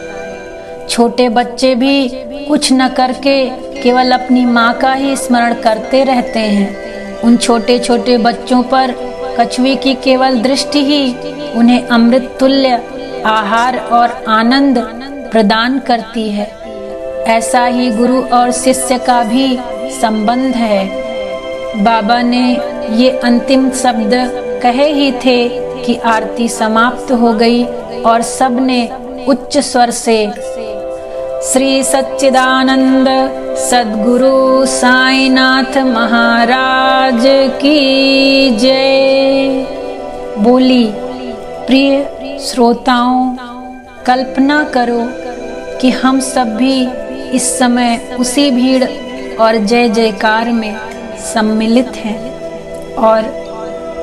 छोटे बच्चे भी कुछ न करके केवल अपनी माँ का ही स्मरण करते रहते हैं। उन छोटे छोटे बच्चों पर कछुई की केवल दृष्टि ही उन्हें अमृत तुल्य आहार और आनंद प्रदान करती है। ऐसा ही गुरु और शिष्य का भी संबंध है। बाबा ने ये अंतिम शब्द कहे ही थे कि आरती समाप्त हो गई और सबने उच्च स्वर से श्री सच्चिदानंद सद्गुरु साईनाथ महाराज की जय बोली। प्रिय श्रोताओं, कल्पना करो कि हम सब भी इस समय उसी भीड़ और जय जयकार में सम्मिलित हैं और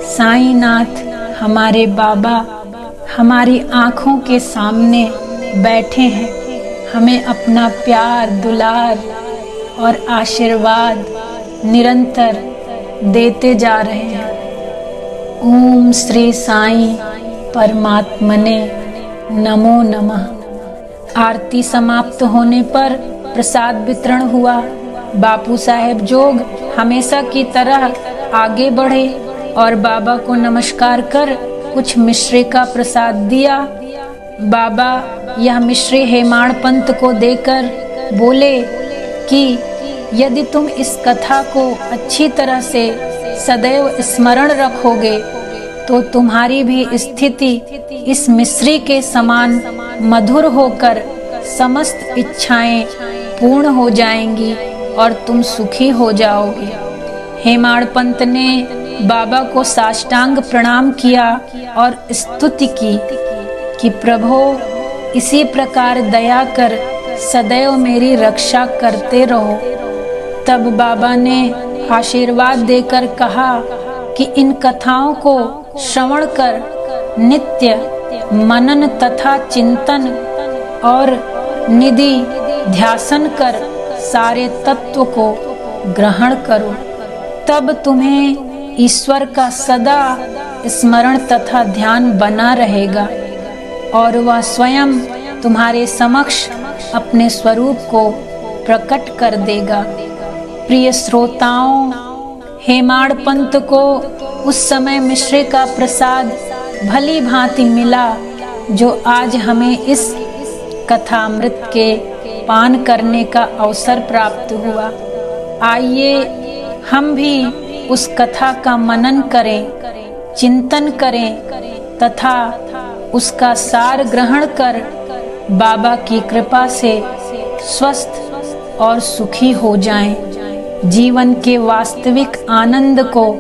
साईनाथ हमारे बाबा हमारी आँखों के सामने बैठे हैं, हमें अपना प्यार, दुलार और आशीर्वाद निरंतर देते जा रहे हैं। ओम श्री साईं परमात्मने नमो नमः। आरती समाप्त होने पर प्रसाद वितरण हुआ। बापू साहेब जोग हमेशा की तरह आगे बढ़े और बाबा को नमस्कार कर कुछ मिश्री का प्रसाद दिया। बाबा यह मिश्री हेमाड़ पंत को देकर बोले कि यदि तुम इस कथा को अच्छी तरह से सदैव स्मरण रखोगे तो तुम्हारी भी स्थिति इस मिश्री के समान मधुर होकर समस्त इच्छाएं पूर्ण हो जाएंगी और तुम सुखी हो जाओगे। हेमाड़ पंत ने बाबा को साष्टांग प्रणाम किया और स्तुति की कि प्रभो इसी प्रकार दया कर सदैव मेरी रक्षा करते रहो। तब बाबा ने आशीर्वाद देकर कहा कि इन कथाओं को श्रवण कर नित्य मनन तथा चिंतन और निधि ध्यासन कर सारे तत्व को ग्रहण करो, तब तुम्हें ईश्वर का सदा स्मरण तथा ध्यान बना रहेगा और वह स्वयं तुम्हारे समक्ष अपने स्वरूप को प्रकट कर देगा। प्रिय श्रोताओं, हेमाड़ पंत को उस समय मिश्री का प्रसाद भली भांति मिला जो आज हमें इस कथामृत के पान करने का अवसर प्राप्त हुआ। आइए हम भी उस कथा का मनन करें, चिंतन करें तथा उसका सार ग्रहण कर बाबा की कृपा से स्वस्थ और सुखी हो जाएं, जीवन के वास्तविक आनंद को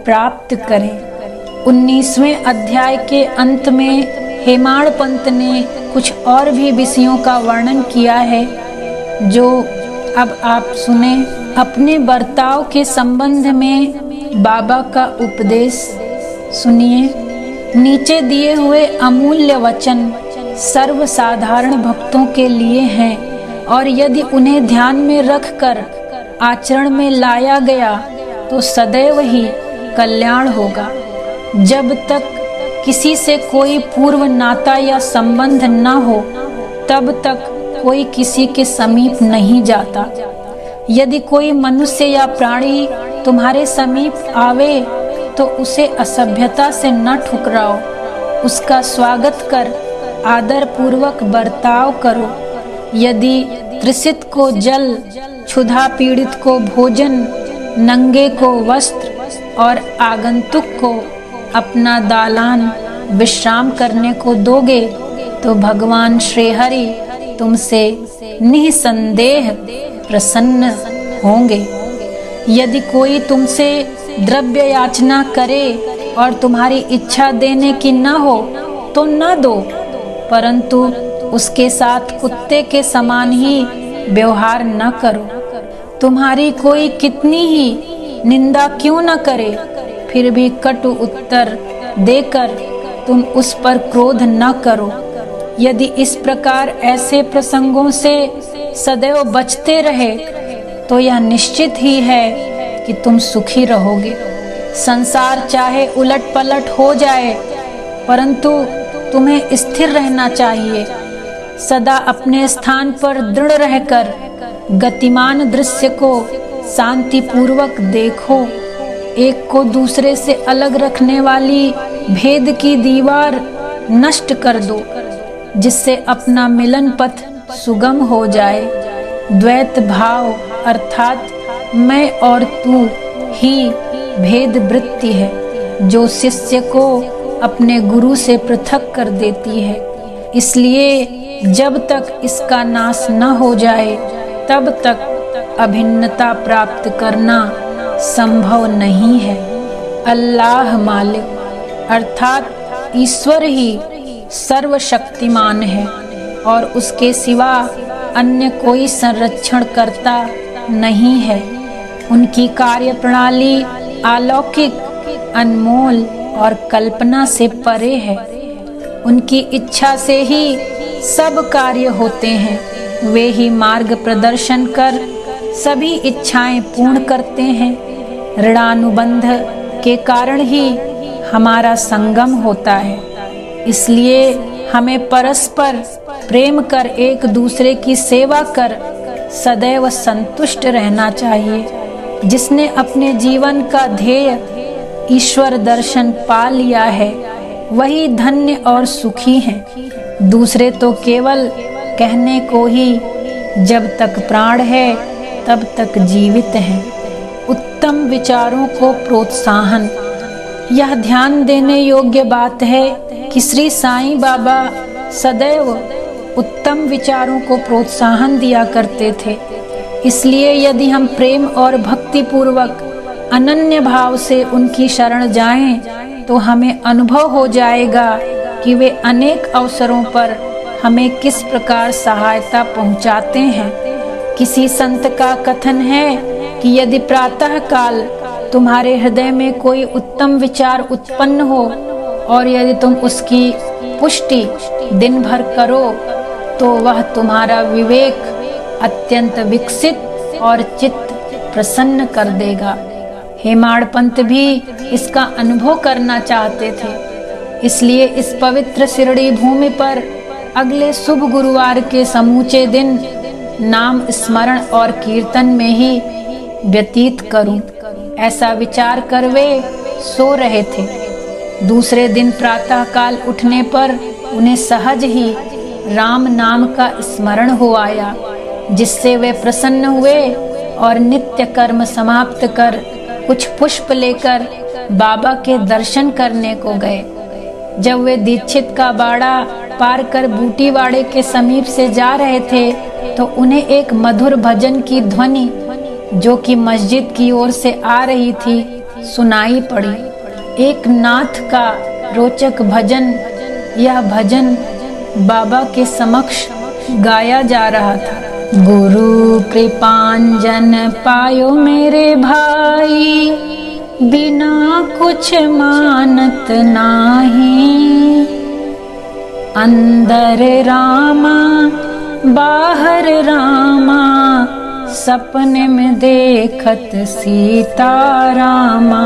प्राप्त करें। 19वें अध्याय के अंत में हेमाड़ पंत ने कुछ और भी विषयों का वर्णन किया है जो अब आप सुने। अपने बर्ताव के संबंध में बाबा का उपदेश सुनिए। नीचे दिए हुए अमूल्य वचन सर्वसाधारण भक्तों के लिए हैं और यदि उन्हें ध्यान में रखकर आचरण में लाया गया तो सदैव ही कल्याण होगा। जब तक किसी से कोई पूर्व नाता या संबंध न हो तब तक कोई किसी के समीप नहीं जाता। यदि कोई मनुष्य या प्राणी तुम्हारे समीप आवे तो उसे असभ्यता से न ठुकराओ, उसका स्वागत कर आदर पूर्वक बर्ताव करो। यदि तृषित को जल, क्षुधा पीड़ित को भोजन, नंगे को वस्त्र और आगंतुक को अपना दालान विश्राम करने को दोगे तो भगवान श्री हरि तुमसे निसंदेह प्रसन्न होंगे। यदि कोई तुमसे द्रव्य याचना करे और तुम्हारी इच्छा देने की न हो तो न दो, परंतु उसके साथ कुत्ते के समान ही व्यवहार न करो। तुम्हारी कोई कितनी ही निंदा क्यों न करे, फिर भी कटु उत्तर देकर तुम उस पर क्रोध न करो। यदि इस प्रकार ऐसे प्रसंगों से सदैव बचते रहे तो यह निश्चित ही है कि तुम सुखी रहोगे। संसार चाहे उलट पलट हो जाए, परंतु तुम्हें स्थिर रहना चाहिए। सदा अपने स्थान पर दृढ़ रहकर गतिमान दृश्य को शांति पूर्वक देखो। एक को दूसरे से अलग रखने वाली भेद की दीवार नष्ट कर दो, जिससे अपना मिलन पथ सुगम हो जाए। द्वैत भाव अर्थात मैं और तू ही भेद वृत्ति है, जो शिष्य को अपने गुरु से पृथक कर देती है। इसलिए जब तक इसका नाश न हो जाए तब तक अभिन्नता प्राप्त करना संभव नहीं है। अल्लाह मालिक अर्थात ईश्वर ही सर्वशक्तिमान है और उसके सिवा अन्य कोई संरक्षण करता नहीं है। उनकी कार्य प्रणाली अलौकिक, अनमोल और कल्पना से परे है। उनकी इच्छा से ही सब कार्य होते हैं। वे ही मार्ग प्रदर्शन कर सभी इच्छाएं पूर्ण करते हैं। ऋणानुबंध के कारण ही हमारा संगम होता है। इसलिए हमें परस्पर प्रेम कर एक दूसरे की सेवा कर सदैव संतुष्ट रहना चाहिए। जिसने अपने जीवन का ध्येय ईश्वर दर्शन पा लिया है वही धन्य और सुखी है। दूसरे तो केवल कहने को ही जब तक प्राण है तब तक जीवित हैं। उत्तम विचारों को प्रोत्साहन। यह ध्यान देने योग्य बात है कि श्री साईं बाबा सदैव उत्तम विचारों को प्रोत्साहन दिया करते थे। इसलिए यदि हम प्रेम और भक्ति पूर्वक अनन्य भाव से उनकी शरण जाएं, तो हमें अनुभव हो जाएगा कि वे अनेक अवसरों पर हमें किस प्रकार सहायता पहुंचाते हैं। किसी संत का कथन है कि यदि प्रातः काल तुम्हारे हृदय में कोई उत्तम विचार उत्पन्न हो और यदि तुम उसकी पुष्टि दिन भर करो तो वह तुम्हारा विवेक अत्यंत विकसित और चित्त प्रसन्न कर देगा। हेमाड़ पंत भी इसका अनुभव करना चाहते थे। इसलिए इस पवित्र शिरडी भूमि पर अगले शुभ गुरुवार के समूचे दिन नाम स्मरण और कीर्तन में ही व्यतीत करूं, ऐसा विचार कर वे सो रहे थे। दूसरे दिन प्रातः काल उठने पर उन्हें सहज ही राम नाम का स्मरण हो आया, जिससे वे प्रसन्न हुए और नित्य कर्म समाप्त कर कुछ पुष्प लेकर बाबा के दर्शन करने को गए। जब वे दीक्षित का बाड़ा पार कर बूटीवाड़े के समीप से जा रहे थे तो उन्हें एक मधुर भजन की ध्वनि जो कि मस्जिद की ओर से आ रही थी सुनाई पड़ी। एक नाथ का रोचक भजन। यह भजन बाबा के समक्ष गाया जा रहा था। गुरु कृपांजन पायो मेरे भाई, बिना कुछ मानत नाही। अंदर रामा बाहर रामा, सपने में देखत सीता रामा।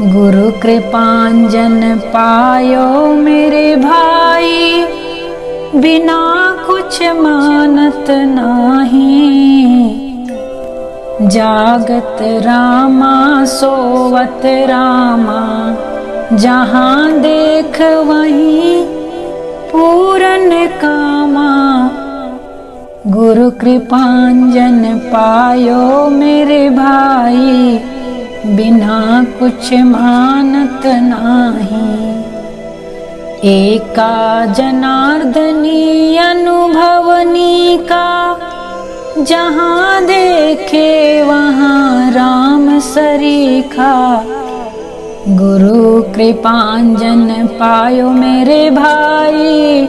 गुरु कृपांजन पायो मेरे भाई, बिना कुछ मानत नाही। जागत रामा सोवत रामा, जहाँ देख वहीं पूरन कामा। गुरु कृपांजन पायो मेरे भाई, बिना कुछ मानत नाही। एका जनार्दनी अनुभवनी का, जहाँ देखे वहाँ राम सरीखा, गुरु कृपांजन पायो मेरे भाई,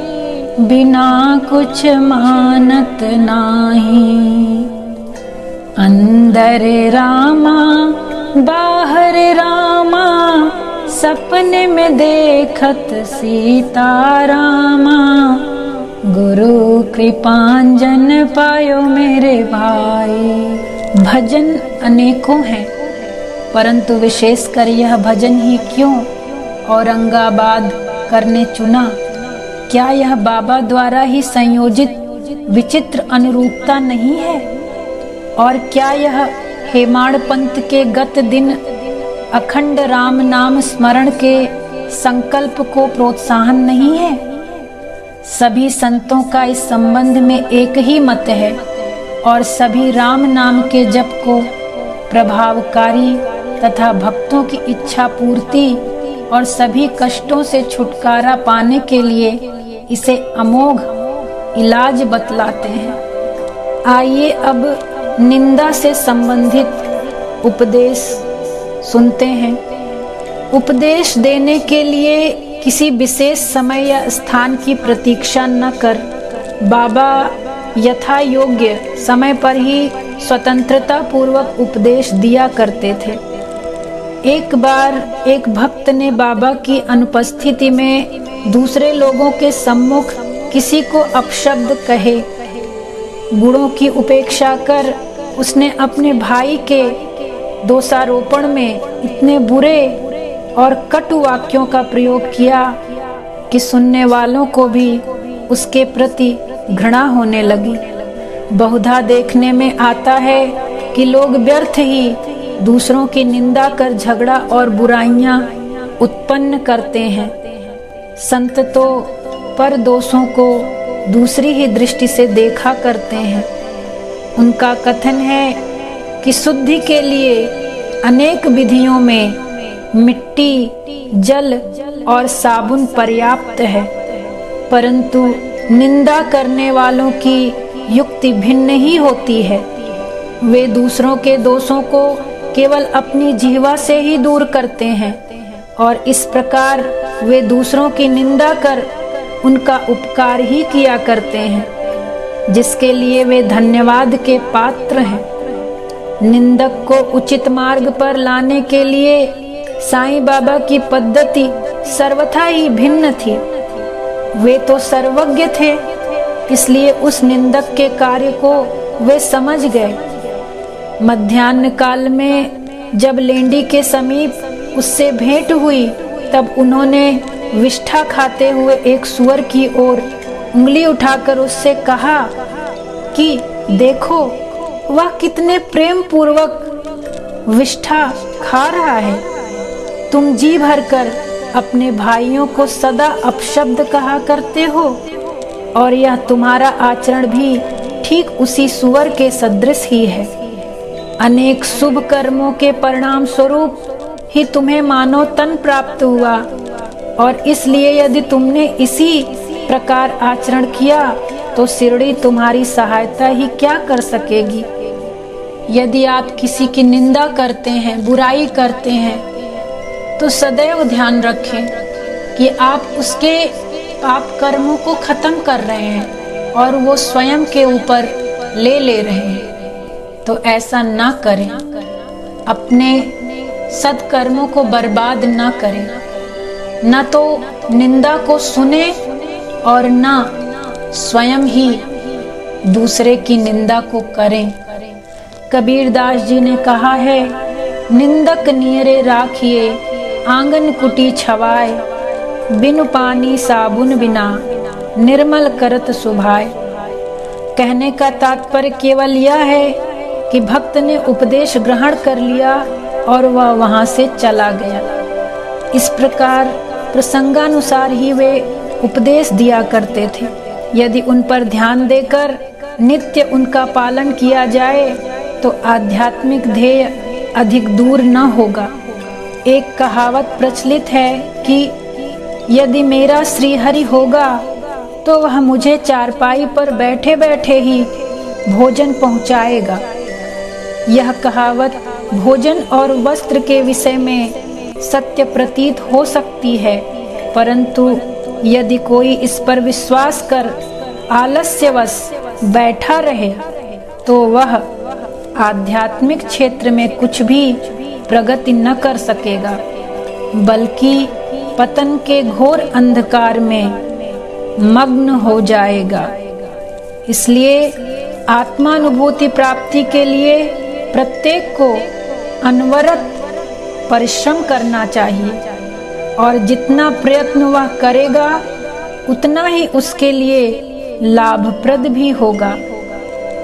बिना कुछ मानत नाही। अंदर रामा बाहर रामा, सपने में देखत सीता रामा, गुरु कृपांजन पायो मेरे भाई। भजन अनेकों हैं, परंतु विशेषकर यह भजन ही क्यों औरंगाबाद करने चुना? क्या यह बाबा द्वारा ही संयोजित विचित्र अनुरूपता नहीं है? और क्या यह हेमाड़ पंथ के गत दिन अखंड राम नाम स्मरण के संकल्प को प्रोत्साहन नहीं है? सभी संतों का इस संबंध में एक ही मत है और सभी राम नाम के जप को प्रभावकारी तथा भक्तों की इच्छा पूर्ति और सभी कष्टों से छुटकारा पाने के लिए इसे अमोघ इलाज बतलाते हैं। आइए अब निंदा से संबंधित उपदेश सुनते हैं। उपदेश देने के लिए किसी विशेष समय या स्थान की प्रतीक्षा न कर बाबा यथा योग्य समय पर ही स्वतंत्रता पूर्वक उपदेश दिया करते थे। एक बार एक भक्त ने बाबा की अनुपस्थिति में दूसरे लोगों के सम्मुख किसी को अपशब्द कहे। गुणों की उपेक्षा कर उसने अपने भाई के दोषारोपण में इतने बुरे और कटु वाक्यों का प्रयोग किया कि सुनने वालों को भी उसके प्रति घृणा होने लगी। बहुधा देखने में आता है कि लोग व्यर्थ ही दूसरों की निंदा कर झगड़ा और बुराइयां उत्पन्न करते हैं। संत तो पर दोषों को दूसरी ही दृष्टि से देखा करते हैं। उनका कथन है कि शुद्धि के लिए अनेक विधियों में मिट्टी, जल और साबुन पर्याप्त है, परंतु निंदा करने वालों की युक्ति भिन्न ही होती है। वे दूसरों के दोषों को केवल अपनी जिह्वा से ही दूर करते हैं और इस प्रकार वे दूसरों की निंदा कर उनका उपकार ही किया करते हैं, जिसके लिए वे धन्यवाद के पात्र हैं। निंदक को उचित मार्ग पर लाने के लिए साईं बाबा की पद्धति सर्वथा ही भिन्न थी। वे तो सर्वज्ञ थे, इसलिए उस निंदक के कार्य को वे समझ गए। मध्याह्न काल में जब लेंडी के समीप उससे भेंट हुई, तब उन्होंने विष्ठा खाते हुए एक सुअर की ओर उंगली उठाकर उससे कहा कि देखो, वह कितने प्रेम पूर्वक विष्ठा खा रहा है। तुम जी भरकर अपने भाइयों को सदा अपशब्द कहा करते हो और यह तुम्हारा आचरण भी ठीक उसी सुअर के सदृश ही है। अनेक शुभ कर्मों के परिणाम स्वरूप ही तुम्हें मानव तन प्राप्त हुआ और इसलिए यदि तुमने इसी प्रकार आचरण किया तो शिरडी तुम्हारी सहायता ही क्या कर सकेगी। यदि आप किसी की निंदा करते हैं, बुराई करते हैं, तो सदैव ध्यान रखें कि आप उसके पाप कर्मों को खत्म कर रहे हैं और वो स्वयं के ऊपर ले रहे हैं। तो ऐसा ना करें, अपने सत्कर्मों को बर्बाद ना करें, न तो निंदा को सुने और न स्वयं ही दूसरे की निंदा को करें। कबीरदास जी ने कहा है, निंदक नियरे राखिए आंगन कुटी छवाए, बिनु पानी साबुन बिना निर्मल करत सुभाए। कहने का तात्पर्य केवल यह है कि भक्त ने उपदेश ग्रहण कर लिया और वह वहां से चला गया। इस प्रकार प्रसंगानुसार ही वे उपदेश दिया करते थे। यदि उन पर ध्यान देकर नित्य उनका पालन किया जाए तो आध्यात्मिक ध्येय अधिक दूर न होगा। एक कहावत प्रचलित है कि यदि मेरा श्रीहरि होगा तो वह मुझे चारपाई पर बैठे बैठे ही भोजन पहुंचाएगा। यह कहावत भोजन और वस्त्र के विषय में सत्य प्रतीत हो सकती है, परंतु यदि कोई इस पर विश्वास कर आलस्यवश बैठा रहे तो वह आध्यात्मिक क्षेत्र में कुछ भी प्रगति न कर सकेगा, बल्कि पतन के घोर अंधकार में मग्न हो जाएगा। इसलिए आत्मानुभूति प्राप्ति के लिए प्रत्येक को अनवरत परिश्रम करना चाहिए और जितना प्रयत्न वह करेगा उतना ही उसके लिए लाभप्रद भी होगा।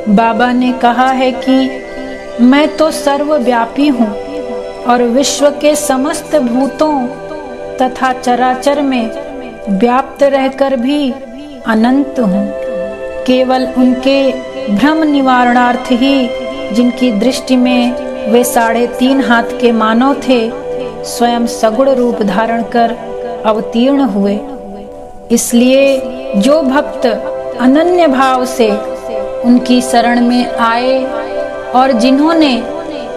बाबा ने कहा है कि मैं तो सर्वव्यापी हूँ और विश्व के समस्त भूतों तथा चराचर में व्याप्त रहकर भी अनंत हूँ। केवल उनके भ्रम निवारणार्थ ही जिनकी दृष्टि में वे 3.5 हाथ के मानव थे, स्वयं सगुण रूप धारण कर अवतीर्ण हुए। इसलिए जो भक्त अनन्य भाव से उनकी शरण में आए और जिन्होंने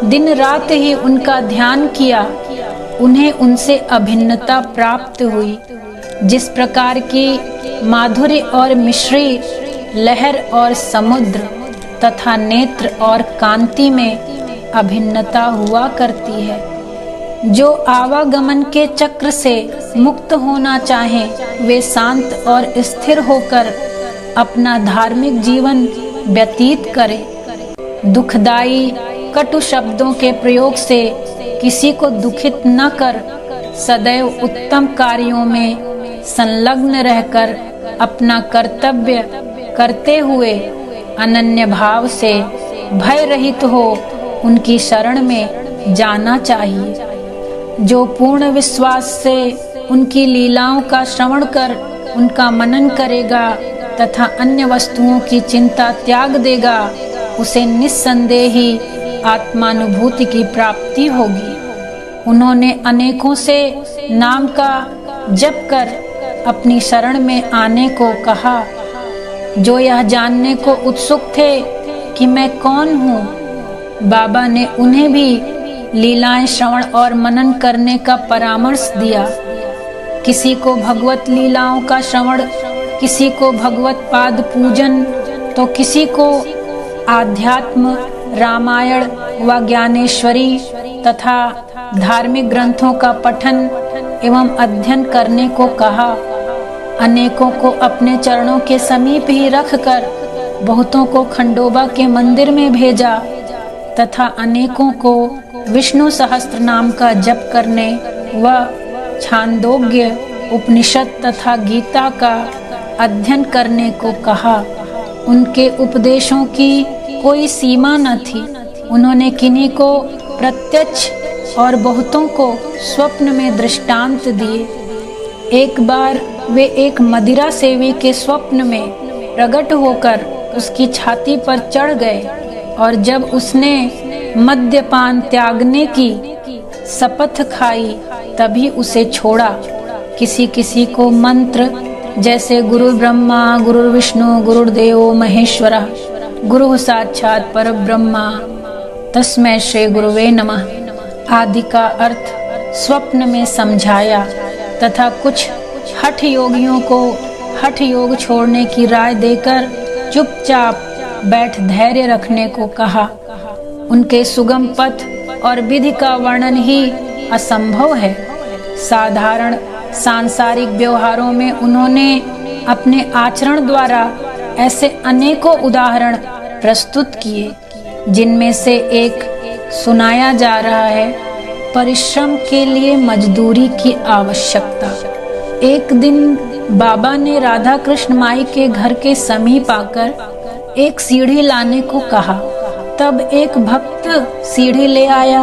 दिन रात ही उनका ध्यान किया, उन्हें उनसे अभिन्नता प्राप्त हुई। जिस प्रकार की माधुर्य और मिश्री, लहर और समुद्र तथा नेत्र और कांति में अभिन्नता हुआ करती है। जो आवागमन के चक्र से मुक्त होना चाहें, वे शांत और स्थिर होकर अपना धार्मिक जीवन व्यतीत करें। दुखदाई कटु शब्दों के प्रयोग से किसी को दुखित न कर सदैव उत्तम कार्यों में संलग्न रहकर अपना कर्तव्य करते हुए अनन्य भाव से भय रहित हो उनकी शरण में जाना चाहिए। जो पूर्ण विश्वास से उनकी लीलाओं का श्रवण कर उनका मनन करेगा तथा अन्य वस्तुओं की चिंता त्याग देगा, उसे निस्संदेह ही आत्मानुभूति की प्राप्ति होगी। उन्होंने अनेकों से नाम का जप कर अपनी शरण में आने को कहा। जो यह जानने को उत्सुक थे कि मैं कौन हूँ, बाबा ने उन्हें भी लीलाएं श्रवण और मनन करने का परामर्श दिया। किसी को भगवत लीलाओं का श्रवण, किसी को भगवत पाद पूजन, तो किसी को आध्यात्म, रामायण व ज्ञानेश्वरी तथा धार्मिक ग्रंथों का पठन एवं अध्ययन करने को कहा। अनेकों को अपने चरणों के समीप ही रखकर बहुतों को खंडोबा के मंदिर में भेजा तथा अनेकों को विष्णु सहस्त्र नाम का जप करने व छांदोग्य उपनिषद तथा गीता का अध्ययन करने को कहा। उनके उपदेशों की कोई सीमा न थी। उन्होंने किन्हीं को प्रत्यक्ष और बहुतों को स्वप्न में दृष्टांत दिए। एक बार वे एक मदिरा सेवी के स्वप्न में प्रकट होकर उसकी छाती पर चढ़ गए और जब उसने मद्यपान त्यागने की शपथ खाई तभी उसे छोड़ा। किसी किसी को मंत्र जैसे गुरु ब्रह्मा गुरु विष्णु गुरुदेवो महेश्वरा गुरु साक्षात परब्रह्मा तस्मै श्री गुरुवे नमः आदि का अर्थ स्वप्न में समझाया तथा कुछ हठ योगियों को हठ योग छोड़ने की राय देकर चुपचाप बैठ धैर्य रखने को कहा। उनके सुगम पथ और विधि का वर्णन ही असंभव है। साधारण सांसारिक व्यवहारों में उन्होंने अपने आचरण द्वारा ऐसे अनेकों उदाहरण प्रस्तुत किए, जिनमें से एक सुनाया जा रहा है। परिश्रम के लिए मजदूरी की आवश्यकता। एक दिन बाबा ने राधा कृष्ण माई के घर के समीप आकर एक सीढ़ी लाने को कहा। तब एक भक्त सीढ़ी ले आया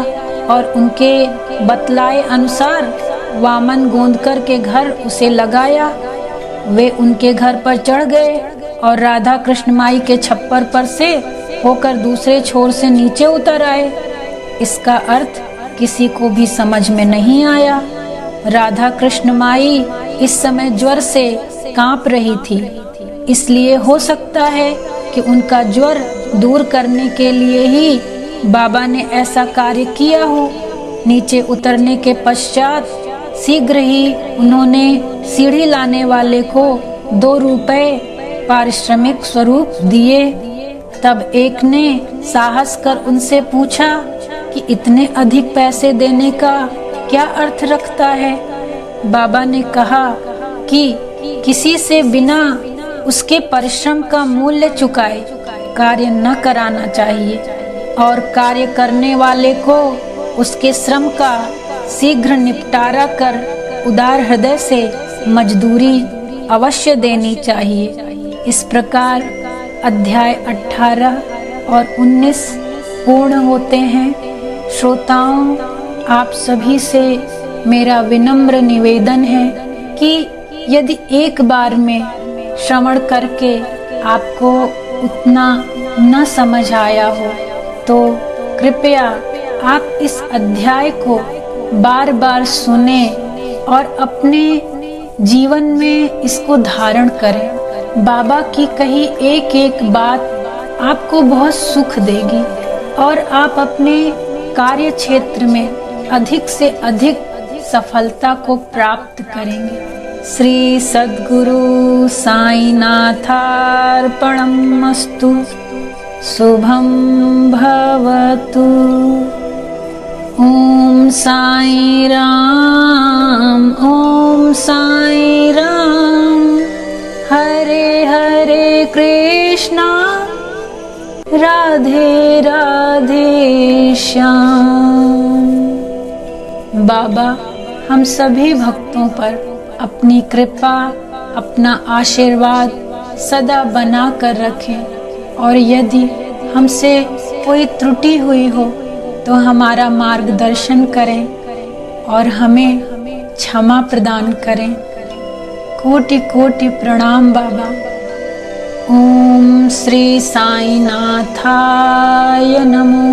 और उनके बतलाए अनुसार वामन गोंदकर के घर उसे लगाया। वे उनके घर पर चढ़ गए और राधा कृष्ण माई के छप्पर पर से होकर दूसरे छोर से नीचे उतर आए। इसका अर्थ किसी को भी समझ में नहीं आया। राधा कृष्ण माई इस समय ज्वर से कांप रही थी, इसलिए हो सकता है कि उनका ज्वर दूर करने के लिए ही बाबा ने ऐसा कार्य किया हो। नीचे उतरने के पश्चात शीघ्र ही उन्होंने सीढ़ी लाने वाले को 2 रुपए पारिश्रमिक स्वरूप दिए। तब एक ने साहस कर उनसे पूछा कि इतने अधिक पैसे देने का क्या अर्थ रखता है। बाबा ने कहा कि किसी से बिना उसके परिश्रम का मूल्य चुकाए कार्य न कराना चाहिए और कार्य करने वाले को उसके श्रम का शीघ्र निपटारा कर उदार हृदय से मजदूरी अवश्य देनी चाहिए। इस प्रकार अध्याय 18 और 19 पूर्ण होते हैं। श्रोताओं, आप सभी से मेरा विनम्र निवेदन है कि यदि एक बार में श्रवण करके आपको उतना न समझ आया हो तो कृपया आप इस अध्याय को बार बार सुने और अपने जीवन में इसको धारण करें। बाबा की कही एक एक बात आपको बहुत सुख देगी और आप अपने कार्य क्षेत्र में अधिक से अधिक सफलता को प्राप्त करेंगे। श्री सद्गुरु साईनाथार्पणमस्तु। शुभम भवतु। ओम साई राम, ओम साई राम। हरे हरे कृष्णा, राधे राधे श्याम। बाबा हम सभी भक्तों पर अपनी कृपा, अपना आशीर्वाद सदा बना कर रखें और यदि हमसे कोई त्रुटि हुई हो तो हमारा मार्गदर्शन करें और हमें क्षमा प्रदान करें। कोटि कोटि प्रणाम बाबा। ओम श्री साईनाथाय नमो।